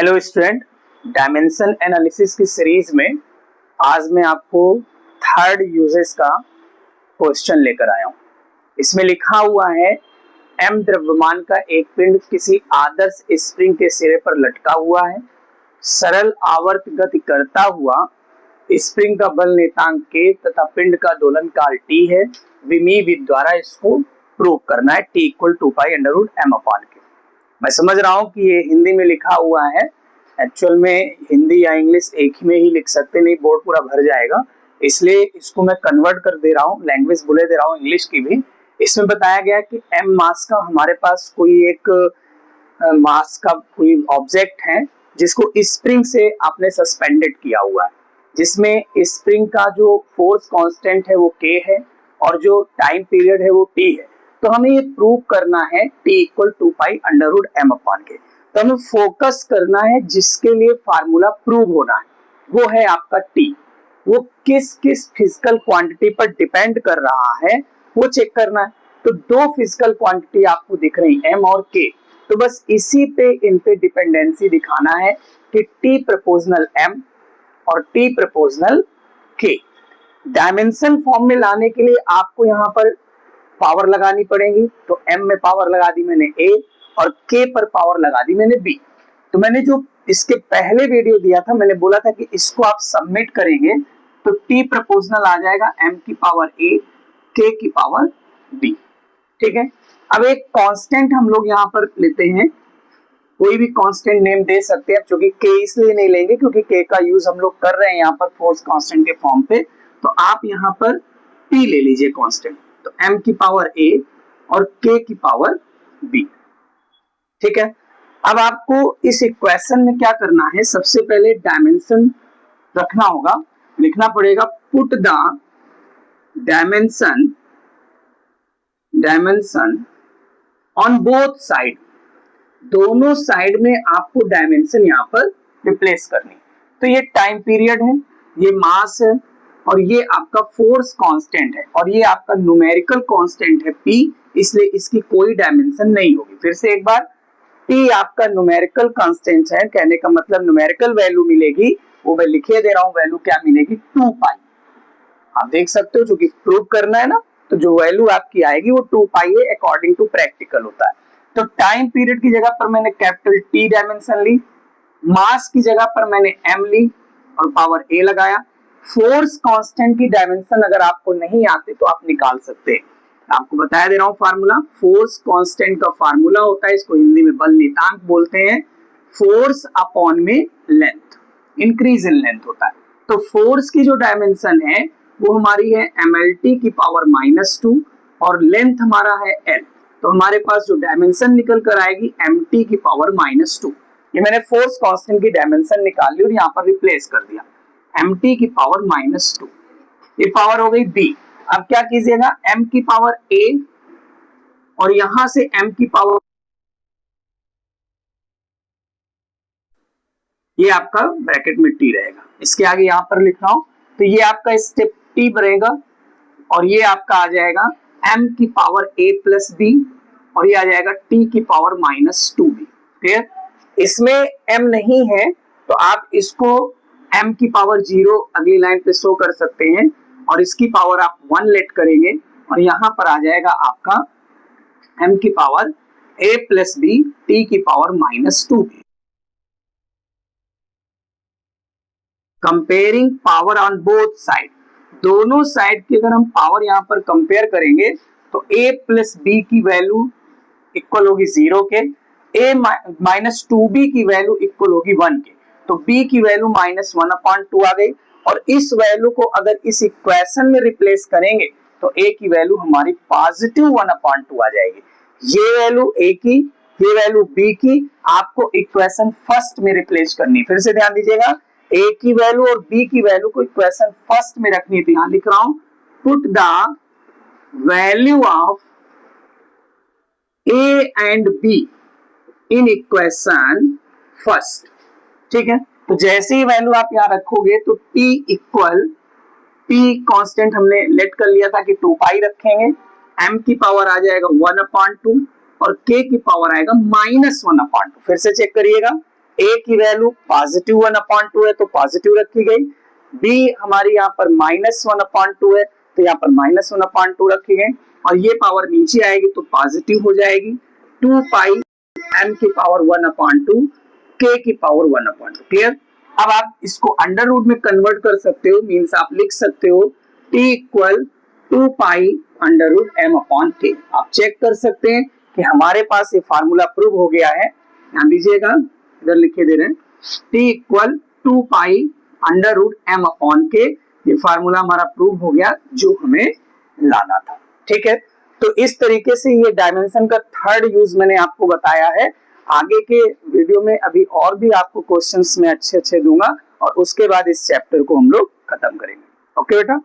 Hello student, dimension analysis की series में आज मैं आपको थर्ड यूजेस का क्वेश्चन लेकर आया हूं। इसमें लिखा हुआ है m द्रव्यमान का एक पिंड किसी आदर्श स्प्रिंग के सिरे पर लटका हुआ है, सरल आवर्त गति करता हुआ स्प्रिंग का बल नियतांक k तथा पिंड का दोलन काल t है। विमीय विधि द्वारा इसको प्रूव करना है, t इक्वल 2π√m/k। मैं समझ रहा हूं कि ये हिंदी में लिखा हुआ है, एक्चुअल में हिंदी या इंग्लिश एक ही में ही लिख सकते, नहीं बोर्ड पूरा भर जाएगा, इसलिए इसको मैं कन्वर्ट कर दे रहा हूं, लैंग्वेज बोले दे रहा हूं इंग्लिश की भी। इसमें बताया गया कि m मास का हमारे पास कोई एक मास का कोई ऑब्जेक्ट है जिसको स्प्रिंग से आपने सस्पेंडेड किया हुआ है, जिसमें स्प्रिंग का जो फोर्स कांस्टेंट है वो k है और जो टाइम पीरियड है वो t है। तो हमें ये प्रूव करना है t इक्वल 2π√m/k। तो हमें फोकस करना है जिसके लिए फार्मूला प्रूव होना है, वो है आपका t। वो किस किस फिजिकल क्वांटिटी पर डिपेंड कर रहा है वो चेक करना है। तो दो फिजिकल क्वांटिटी आपको दिख रही m और k, तो बस इसी पे इन पे डिपेंडेंसी दिखाना है कि t प्रोपोर्शनल m और t proportional k। Dimension form में लाने के लिए आपको यहाँ पर पावर लगानी पड़ेगी, तो m में पावर लगा दी मैंने a और k पर पावर लगा दी मैंने b। तो मैंने जो इसके पहले वीडियो दिया था, मैंने बोला था कि इसको आप सबमिट करेंगे तो t प्रोपोर्शनल आ जाएगा m की पावर a k की पावर b। ठीक है, अब एक कांस्टेंट हम लोग यहाँ पर लेते हैं, कोई भी कांस्टेंट नेम दे सकते हैं, क्योंकि k इसलिए नहीं लेंगे क्योंकि k का यूज हम लोग कर रहे हैं यहाँ पर फोर्स कांस्टेंट के फॉर्म पे, तो आप यहाँ पर p ले लीजिए कांस्टेंट। तो m की पावर a और k की पावर b। ठीक है, अब आपको इस इक्वेशन में क्या करना है, सबसे पहले डायमेंशन रखना होगा, लिखना पड़ेगा put the dimension on both side. दोनों साइड में आपको डायमेंशन यहाँ पर रिप्लेस करनी। तो ये टाइम पीरियड है, ये मास है और ये आपका फोर्स कांस्टेंट है और ये आपका न्यूमेरिकल कांस्टेंट है p, इसलिए इसकी कोई डायमेंशन नहीं होगी। फिर से एक बार, p आपका न्यूमेरिकल कांस्टेंट है, कहने का मतलब न्यूमेरिकल वैल्यू मिलेगी, वो मैं लिखे दे रहा हूं, वैल्यू क्या मिलेगी 2π। आप देख सकते हो, क्योंकि प्रूव करना है ना, तो जो वैल्यू आपकी आएगी वो 2π है, अकॉर्डिंग टू प्रैक्टिकल होता है। तो टाइम पीरियड की जगह पर मैंने कैपिटल T डायमेंशन ली, मास की जगह पर मैंने m ली और पावर a लगाया। फोर्स कांस्टेंट की डायमेंशन अगर आपको नहीं आती तो आप निकाल सकते हैं, आपको बताया दे रहा हूं फार्मूला। फोर्स कांस्टेंट का फार्मूला होता है, इसको हिंदी में बल नियतांक बोलते हैं, फोर्स अपॉन में लेंथ, इंक्रीज इन लेंथ होता है। तो फोर्स की जो डायमेंशन है वो हमारी है mlt की पावर -2 और लेंथ हमारा है l, तो हमारे पास जो डायमेंशन निकल कर आएगी mt की पावर -2। ये मैंने फोर्स कांस्टेंट की डायमेंशन निकाल ली और यहाँ पर रिप्लेस कर दिया mt की पावर -2, ये पावर हो गई b। अब क्या कीजिएगा, m की पावर a और यहां से m की पावर, ये आपका ब्रैकेट में t रहेगा, इसके आगे यहां पर लिख रहा हूं, तो ये आपका स्टेप t बनेगा और ये आपका आ जाएगा m की पावर a प्लस b और ये आ जाएगा t की पावर -2b। क्लियर, इसमें m नहीं है तो आप इसको m की पावर 0 अगली लाइन पे शो कर सकते हैं और इसकी पावर आप 1 लेट करेंगे और यहां पर आ जाएगा आपका m की power a plus b t की power -2b। Comparing power on both side, दोनों साइड की अगर हम पावर यहां पर कंपेयर करेंगे तो a प्लस b की वैल्यू इक्वल होगी 0 के, a -2b की वैल्यू इक्वल होगी 1 के, तो b की वैल्यू -1/2 आ गई और इस वैल्यू को अगर इस इक्वेशन में रिप्लेस करेंगे तो a की वैल्यू हमारी पॉजिटिव 1/2 आ जाएगी। ये वैल्यू a की, ये वैल्यू b की, आपको इक्वेशन फर्स्ट में रिप्लेस करनी। फिर से ध्यान दीजिएगा, a की वैल्यू और b की वैल्यू को इक्वेशन फर्स्ट में रखनी है, तो यहां लिख रहा हूं put the value of a and b in equation first. ठीक है, तो जैसे ही वैल्यू आप यहां रखोगे तो t इक्वल, p कांस्टेंट हमने लेट कर लिया था कि 2π रखेंगे, m की पावर आ जाएगा 1/2 और k की पावर आएगा -1/2। फिर से चेक करिएगा, a की वैल्यू पॉजिटिव 1/2 है तो पॉजिटिव रखी गई, b हमारी यहाँ पर -1/2 है तो यहाँ पर -1/2 रखी गई, और ये पावर नीचे आएगी तो पॉजिटिव हो जाएगी। 2 पाई m की पावर 1/2 k की पावर 1/2। क्लियर? अब आप इसको अंडर रूट में कन्वर्ट कर सकते हो, मीन्स आप लिख सकते हो t equal 2 pi under root m/k। आप चेक कर सकते हैं कि हमारे पास ये फार्मूला प्रूव हो गया है। ध्यान दीजिएगा, इधर लिखे दे रहे हैं t equal 2 pi under root m/k। ये फार्मूला हमारा प्रूव हो गया जो हमें लाना था। ठीक है, तो इस तरीके से ये डायमेंशन का थर्ड यूज मैंने आपको बताया है। आगे के वीडियो में अभी और भी आपको क्वेश्चंस में अच्छे दूंगा और उसके बाद इस चैप्टर को हम लोग खत्म करेंगे। ओके बेटा।